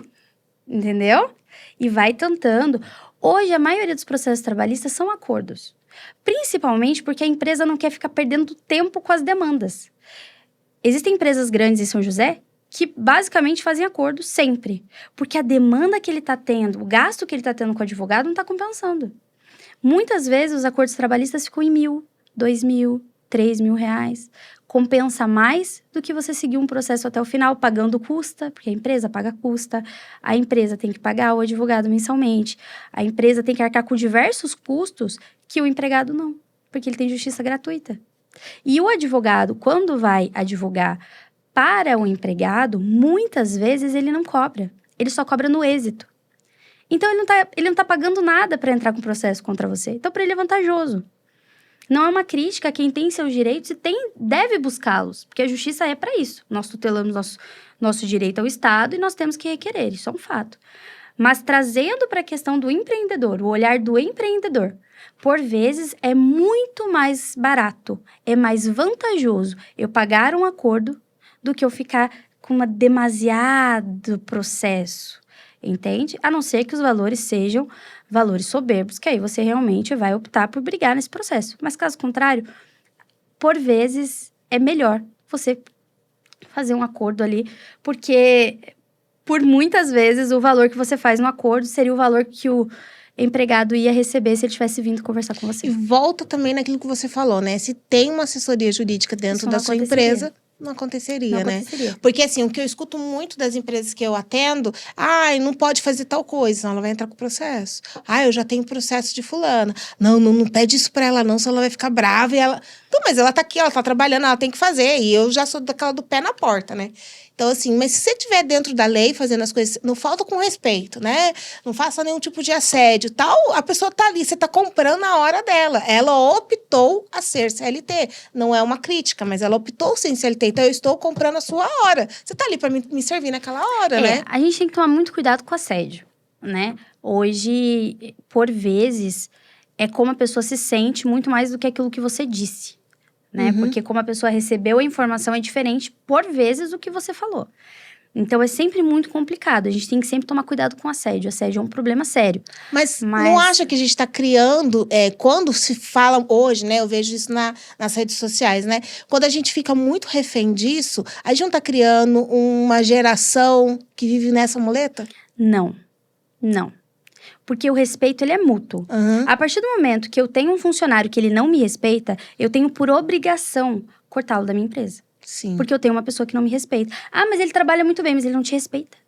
entendeu? E vai tentando. Hoje, a maioria dos processos trabalhistas são acordos. Principalmente porque a empresa não quer ficar perdendo tempo com as demandas. Existem empresas grandes em São José que basicamente fazem acordo sempre. Porque a demanda que ele está tendo, o gasto que ele está tendo com o advogado não está compensando. Muitas vezes os acordos trabalhistas ficam em 1.000, 2.000, 3.000 reais. Compensa mais do que você seguir um processo até o final, pagando custa, porque a empresa paga custa, a empresa tem que pagar o advogado mensalmente, a empresa tem que arcar com diversos custos que o empregado não, porque ele tem justiça gratuita. E o advogado, quando vai advogar para o empregado, muitas vezes ele não cobra, ele só cobra no êxito. Então, ele não tá pagando nada para entrar com processo contra você. Então, para ele é vantajoso. Não é uma crítica a quem tem seus direitos e deve buscá-los, porque a justiça é para isso. Nós tutelamos nosso direito ao Estado e nós temos que requerer, isso é um fato. Mas trazendo para a questão do empreendedor, o olhar do empreendedor, por vezes é muito mais barato, é mais vantajoso eu pagar um acordo do que eu ficar com um demasiado processo. Entende? A não ser que os valores sejam valores soberbos, que aí você realmente vai optar por brigar nesse processo. Mas caso contrário, por vezes é melhor você fazer um acordo ali, porque por muitas vezes o valor que você faz no acordo seria o valor que o empregado ia receber se ele tivesse vindo conversar com você. E volta também naquilo que você falou, né? Se tem uma assessoria jurídica dentro da sua empresa, não aconteceria, né? Porque, assim, o que eu escuto muito das empresas que eu atendo, não pode fazer tal coisa, senão ela vai entrar com processo. Eu já tenho processo de fulana. Não pede isso pra ela não, senão ela vai ficar brava e ela... Então, mas ela tá aqui, ela tá trabalhando, ela tem que fazer. E eu já sou daquela do pé na porta, né? Então, assim, mas se você estiver dentro da lei, fazendo as coisas, não falta com respeito, né? Não faça nenhum tipo de assédio, tal. A pessoa tá ali, você tá comprando a hora dela. Ela optou a ser CLT. Não é uma crítica, mas ela optou ser CLT. Então, eu estou comprando a sua hora. Você tá ali pra me servir naquela hora, né? A gente tem que tomar muito cuidado com o assédio, né? Hoje, por vezes, é como a pessoa se sente muito mais do que aquilo que você disse. Né? Porque como a pessoa recebeu a informação é diferente, por vezes, do que você falou. Então, é sempre muito complicado. A gente tem que sempre tomar cuidado com o assédio. O assédio é um problema sério. Mas não acha que a gente está criando, quando se fala hoje, né? Eu vejo isso nas redes sociais, né? Quando a gente fica muito refém disso, a gente não está criando uma geração que vive nessa muleta? Não. Porque o respeito, ele é mútuo. A partir do momento que eu tenho um funcionário que ele não me respeita, eu tenho por obrigação cortá-lo da minha empresa. Sim. Porque eu tenho uma pessoa que não me respeita. Ah, mas ele trabalha muito bem, mas ele não te respeita.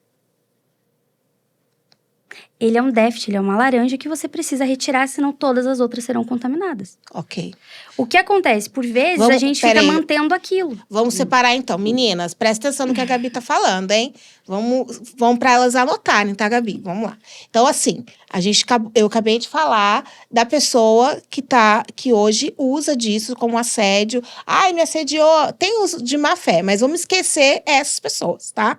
Ele é um déficit, ele é uma laranja que você precisa retirar, senão todas as outras serão contaminadas. Ok. O que acontece? Por vezes, a gente fica mantendo aquilo. Vamos separar, então. Meninas, presta atenção no que a Gabi tá falando, hein? Vamos para elas anotarem, tá, Gabi? Vamos lá. Então, assim, eu acabei de falar da pessoa que hoje usa disso como assédio. Ai, me assediou. Tem uso de má fé, mas vamos esquecer essas pessoas, tá?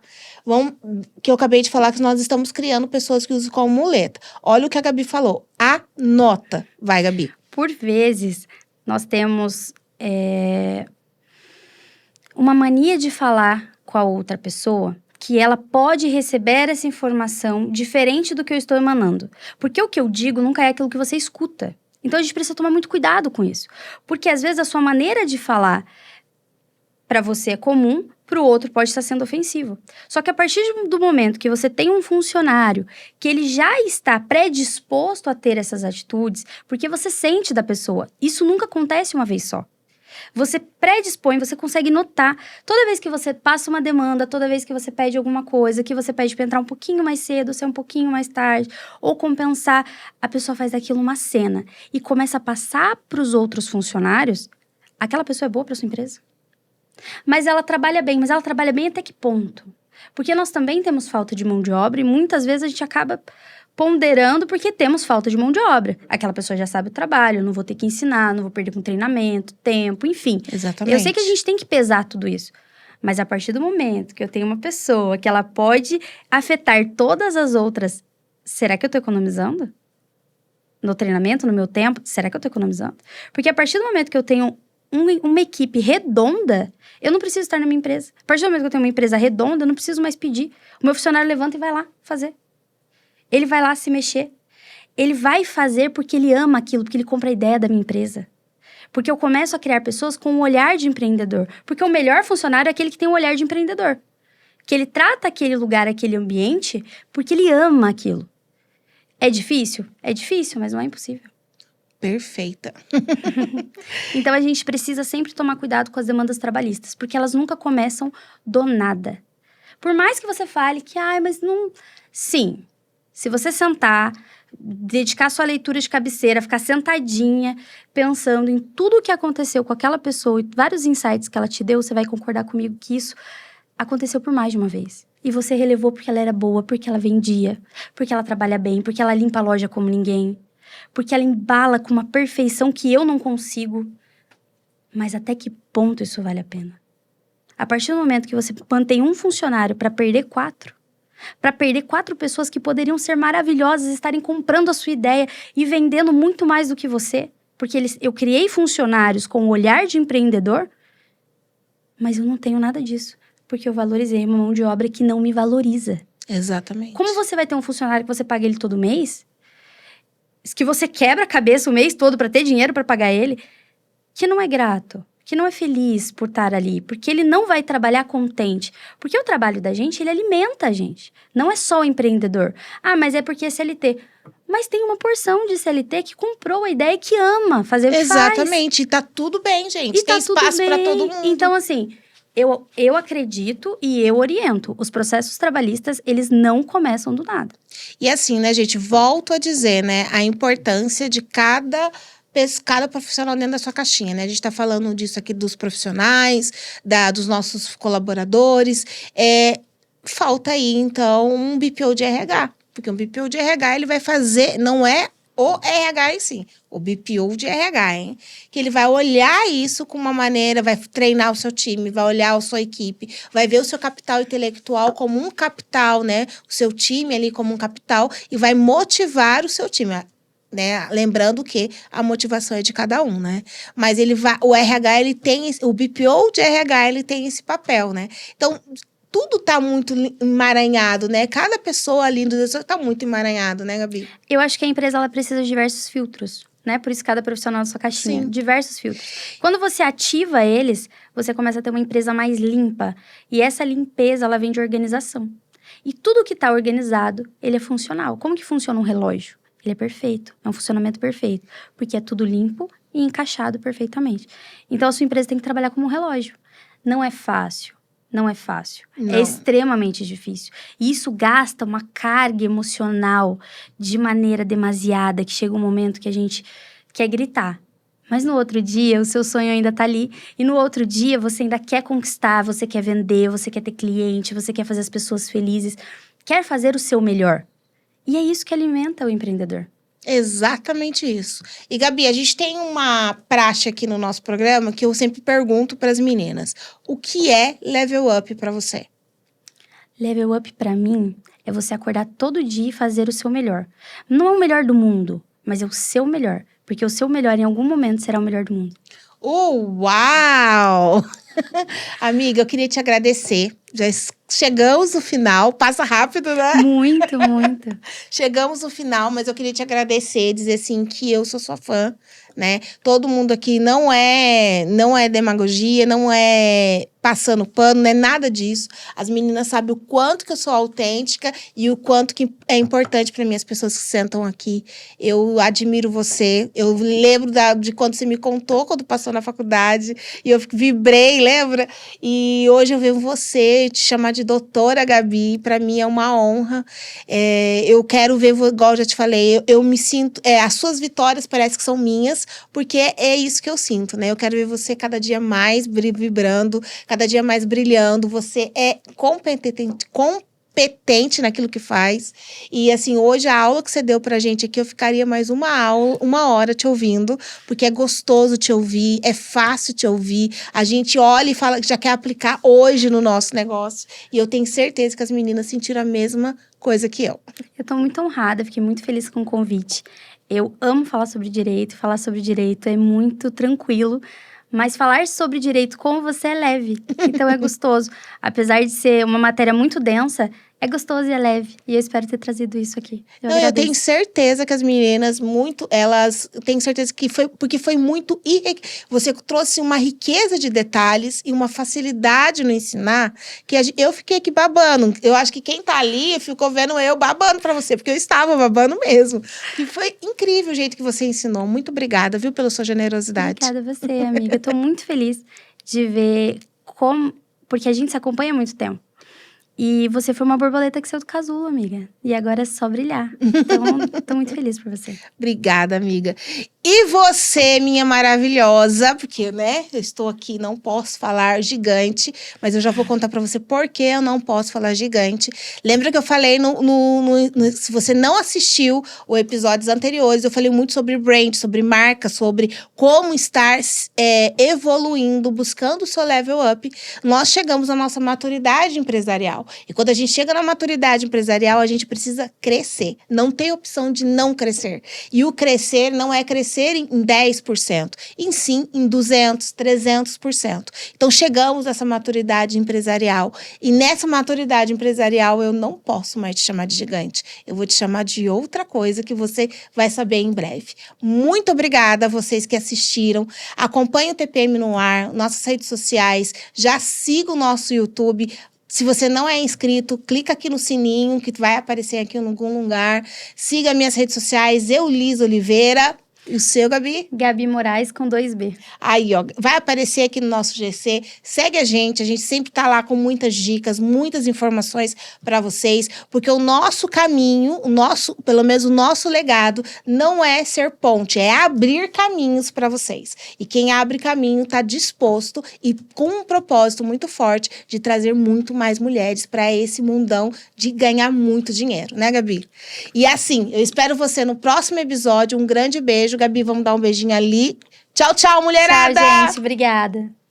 Que eu acabei de falar que nós estamos criando pessoas que usam como muleta. Olha o que a Gabi falou. Anota. Vai, Gabi. Por vezes, nós temos uma mania de falar com a outra pessoa que ela pode receber essa informação diferente do que eu estou emanando. Porque o que eu digo nunca é aquilo que você escuta. Então, a gente precisa tomar muito cuidado com isso. Porque, às vezes, a sua maneira de falar para você é comum, para o outro pode estar sendo ofensivo. Só que a partir do momento que você tem um funcionário que ele já está predisposto a ter essas atitudes, porque você sente da pessoa, isso nunca acontece uma vez só. Você predispõe, você consegue notar. Toda vez que você passa uma demanda, toda vez que você pede alguma coisa, que você pede para entrar um pouquinho mais cedo, ser um pouquinho mais tarde, ou compensar, a pessoa faz daquilo uma cena e começa a passar para os outros funcionários, aquela pessoa é boa para sua empresa. Mas ela trabalha bem até que ponto? Porque nós também temos falta de mão de obra e muitas vezes a gente acaba ponderando porque temos falta de mão de obra. Aquela pessoa já sabe o trabalho, eu não vou ter que ensinar, não vou perder com treinamento, tempo, enfim. Exatamente. Eu sei que a gente tem que pesar tudo isso. Mas a partir do momento que eu tenho uma pessoa que ela pode afetar todas as outras, será que eu tô economizando? No treinamento, no meu tempo, será que eu tô economizando? Porque a partir do momento que eu tenho uma equipe redonda, eu não preciso estar na minha empresa. A partir do momento que eu tenho uma empresa redonda, eu não preciso mais pedir. O meu funcionário levanta e vai lá fazer. Ele vai lá se mexer. Ele vai fazer porque ele ama aquilo, porque ele compra a ideia da minha empresa. Porque eu começo a criar pessoas com um olhar de empreendedor. Porque o melhor funcionário é aquele que tem um olhar de empreendedor. Que ele trata aquele lugar, aquele ambiente, porque ele ama aquilo. É difícil? É difícil, mas não é impossível. Perfeita. Então, a gente precisa sempre tomar cuidado com as demandas trabalhistas, porque elas nunca começam do nada. Por mais que você fale que, mas não... Sim, se você sentar, dedicar sua leitura de cabeceira, ficar sentadinha, pensando em tudo o que aconteceu com aquela pessoa e vários insights que ela te deu, você vai concordar comigo que isso aconteceu por mais de uma vez. E você relevou porque ela era boa, porque ela vendia, porque ela trabalha bem, porque ela limpa a loja como ninguém. Porque ela embala com uma perfeição que eu não consigo. Mas até que ponto isso vale a pena? A partir do momento que você mantém um funcionário para perder 4 pessoas que poderiam ser maravilhosas, estarem comprando a sua ideia e vendendo muito mais do que você, porque eu criei funcionários com o olhar de empreendedor, mas eu não tenho nada disso, porque eu valorizei uma mão de obra que não me valoriza. Exatamente. Como você vai ter um funcionário que você paga ele todo mês, que você quebra a cabeça o mês todo para ter dinheiro para pagar ele, que não é grato, que não é feliz por estar ali, porque ele não vai trabalhar contente. Porque o trabalho da gente, ele alimenta a gente. Não é só o empreendedor. Mas é porque é CLT. Mas tem uma porção de CLT que comprou a ideia e que ama fazer o que faz. Exatamente. E tá tudo bem, gente. E tem tá espaço para todo mundo. Então, assim, eu acredito e eu oriento. Os processos trabalhistas, eles não começam do nada. E assim, né, gente? Volto a dizer, né? A importância de cada cada profissional dentro da sua caixinha, né? A gente está falando disso aqui dos profissionais, dos nossos colaboradores. Falta aí, então, um BPO de RH. Porque um BPO de RH, ele vai fazer, não é o RH em si, o BPO de RH, hein? Que ele vai olhar isso com uma maneira, vai treinar o seu time, vai olhar a sua equipe, vai ver o seu capital intelectual como um capital, né? O seu time ali como um capital e vai motivar o seu time, né? Lembrando que a motivação é de cada um, né? Mas o RH, ele tem, o BPO de RH, ele tem esse papel, né? Então, tudo tá muito emaranhado, né? Cada pessoa ali do tá muito emaranhado, né, Gabi? Eu acho que a empresa, ela precisa de diversos filtros, né? Por isso, cada profissional na sua caixinha. Sim. Diversos filtros. Quando você ativa eles, você começa a ter uma empresa mais limpa. E essa limpeza, ela vem de organização. E tudo que tá organizado, ele é funcional. Como que funciona um relógio? Ele é perfeito. É um funcionamento perfeito. Porque é tudo limpo e encaixado perfeitamente. Então, a sua empresa tem que trabalhar como um relógio. Não é fácil. Não é fácil. Não. É extremamente difícil. E isso gasta uma carga emocional de maneira demasiada, que chega um momento que a gente quer gritar. Mas no outro dia, o seu sonho ainda tá ali. E no outro dia, você ainda quer conquistar, você quer vender, você quer ter cliente, você quer fazer as pessoas felizes. Quer fazer o seu melhor. E é isso que alimenta o empreendedor. Exatamente isso. E, Gabi, a gente tem uma praxe aqui no nosso programa que eu sempre pergunto para as meninas. O que é level up para você? Level up, pra mim, é você acordar todo dia e fazer o seu melhor. Não é o melhor do mundo, mas é o seu melhor. Porque o seu melhor, em algum momento, será o melhor do mundo. Uau! Amiga, eu queria te agradecer. Já chegamos no final. Passa rápido, né? Muito, muito. Chegamos no final, mas eu queria te agradecer, dizer assim que eu sou sua fã, né? Todo mundo aqui não é demagogia, não é passando pano, não é nada disso. As meninas sabem o quanto que eu sou autêntica e o quanto que é importante para mim as pessoas que sentam aqui. Eu admiro você. Eu lembro de quando você me contou quando passou na faculdade e eu vibrei, lembra? E hoje eu vejo você te chamar de doutora Gabi, para mim é uma honra. Eu quero ver, igual eu já te falei, eu me sinto, as suas vitórias parecem que são minhas, porque é isso que eu sinto, né? Eu quero ver você cada dia mais vibrando, cada dia mais brilhando. Você é competente naquilo que faz. E, assim, hoje a aula que você deu pra gente aqui, eu ficaria mais uma hora te ouvindo, porque é gostoso te ouvir, é fácil te ouvir. A gente olha e fala que já quer aplicar hoje no nosso negócio. E eu tenho certeza que as meninas sentiram a mesma coisa que eu. Eu tô muito honrada, fiquei muito feliz com o convite. Eu amo falar sobre direito é muito tranquilo. Mas falar sobre direito com você é leve, então é gostoso. Apesar de ser uma matéria muito densa, é gostoso e é leve. E eu espero ter trazido isso aqui. Eu tenho certeza que as meninas, tenho certeza que foi, porque foi muito... Você trouxe uma riqueza de detalhes e uma facilidade no ensinar, que eu fiquei aqui babando. Eu acho que quem tá ali ficou vendo eu babando pra você, porque eu estava babando mesmo. E foi incrível o jeito que você ensinou. Muito obrigada, viu, pela sua generosidade. Obrigada a você, amiga. Eu tô muito feliz de ver como... Porque a gente se acompanha há muito tempo. E você foi uma borboleta que saiu do casulo, amiga. E agora é só brilhar. Então, tô muito feliz por você. Obrigada, amiga. E você, minha maravilhosa, porque, né, eu estou aqui, não posso falar gigante, mas eu já vou contar pra você por que eu não posso falar gigante. Lembra que eu falei, se você não assistiu os episódios anteriores, eu falei muito sobre brand, sobre marca, sobre como estar evoluindo, buscando o seu level up. Nós chegamos à nossa maturidade empresarial. E quando a gente chega na maturidade empresarial, a gente precisa crescer. Não tem opção de não crescer. E o crescer não é crescer em 10%, em sim em 200%, 300%. Então, chegamos a essa maturidade empresarial. E nessa maturidade empresarial, eu não posso mais te chamar de gigante. Eu vou te chamar de outra coisa que você vai saber em breve. Muito obrigada a vocês que assistiram. Acompanhe o TPM no ar, nossas redes sociais. Já siga o nosso YouTube. Se você não é inscrito, clica aqui no sininho que vai aparecer aqui em algum lugar. Siga minhas redes sociais, Liz Oliveira. E o seu, Gabi? Gabi Moraes com 2B. Aí, ó, vai aparecer aqui no nosso GC. Segue a gente sempre tá lá com muitas dicas, muitas informações para vocês, porque o nosso caminho, pelo menos o nosso legado, não é ser ponte, é abrir caminhos para vocês. E quem abre caminho tá disposto e com um propósito muito forte de trazer muito mais mulheres para esse mundão de ganhar muito dinheiro, né, Gabi? E assim, eu espero você no próximo episódio. Um grande beijo. Gabi, vamos dar um beijinho ali. Tchau, tchau, mulherada! Tchau, gente. Obrigada.